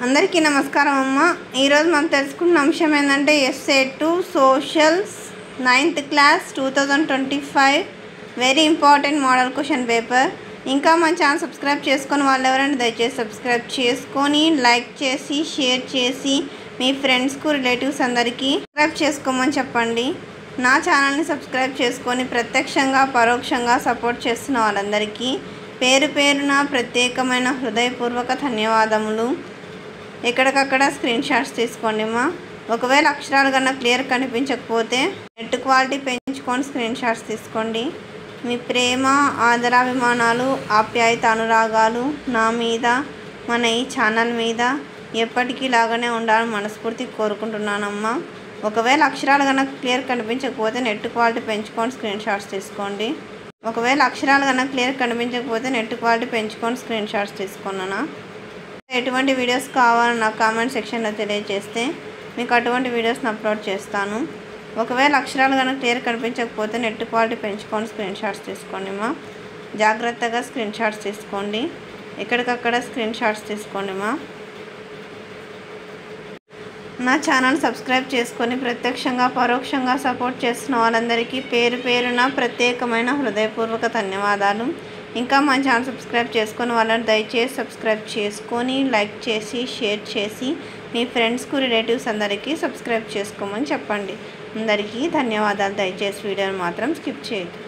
అందరికీ నమస్కారం అమ్మ. ఈరోజు మనం తెలుసుకున్న అంశం ఏంటంటే SA2 socials 9th class 2025 very important model question paper. ఇంకా మన ఛానల్ సబ్స్క్రైబ్ చేసుకొని వాళ్ళు ఎవరైనా దయచేసి సబ్స్క్రైబ్ చేసుకొని లైక్ చేసి షేర్ చేసి మీ ఫ్రెండ్స్కు రిలేటివ్స్ అందరికీ సబ్స్క్రైబ్ చేసుకోమని చెప్పండి. నా ఛానల్ని సబ్స్క్రైబ్ చేసుకొని ప్రత్యక్షంగా పరోక్షంగా సపోర్ట్ చేస్తున్న వాళ్ళందరికీ పేరు పేరున ప్రత్యేకమైన హృదయపూర్వక ధన్యవాదములు. ఎక్కడికక్కడ స్క్రీన్ షాట్స్ తీసుకోండి మా. ఒకవేళ అక్షరాలు కన్నా క్లియర్ కనిపించకపోతే నెట్ క్వాలిటీ పెంచుకొని స్క్రీన్ షాట్స్ తీసుకోండి. మీ ప్రేమ ఆదరాభిమానాలు ఆప్యాయత అనురాగాలు నా మీద మన ఈ ఛానల్ మీద ఎప్పటికీ లాగానే ఉండాలని మనస్ఫూర్తి కోరుకుంటున్నానమ్మా. ఒకవేళ అక్షరాలు కన్నా క్లియర్ కనిపించకపోతే నెట్ క్వాలిటీ పెంచుకొని స్క్రీన్ షాట్స్ తీసుకోండి. ఒకవేళ అక్షరాలు కన్నా క్లియర్ కనిపించకపోతే నెట్ క్వాలిటీ పెంచుకొని స్క్రీన్ షాట్స్ తీసుకున్నానా. ఎటువంటి వీడియోస్ కావాలో నాకు కామెంట్ సెక్షన్లో తెలియజేస్తే మీకు అటువంటి వీడియోస్ని అప్లోడ్ చేస్తాను. ఒకవేళ అక్షరాలు కనుక క్లియర్ కనిపించకపోతే నెట్ క్వాలిటీ పెంచుకొని స్క్రీన్ షాట్స్ తీసుకోండి మా. జాగ్రత్తగా స్క్రీన్ షాట్స్ తీసుకోండి. ఎక్కడికక్కడ స్క్రీన్ షాట్స్ తీసుకోండి మా. నా ఛానల్ సబ్స్క్రైబ్ చేసుకొని ప్రత్యక్షంగా పరోక్షంగా సపోర్ట్ చేస్తున్న వాళ్ళందరికీ పేరు పేరున ప్రత్యేకమైన హృదయపూర్వక ధన్యవాదాలు. ఇంకా మన ఛానల్ సబ్స్క్రైబ్ చేసుకొని వాళ్ళని దయచేసి సబ్స్క్రైబ్ చేసుకొని లైక్ చేసి షేర్ చేసి మీ ఫ్రెండ్స్కు రిలేటివ్స్ అందరికీ సబ్స్క్రైబ్ చేసుకోమని చెప్పండి. అందరికీ ధన్యవాదాలు. దయచేసి వీడియోని మాత్రం స్కిప్ చేయొద్దు.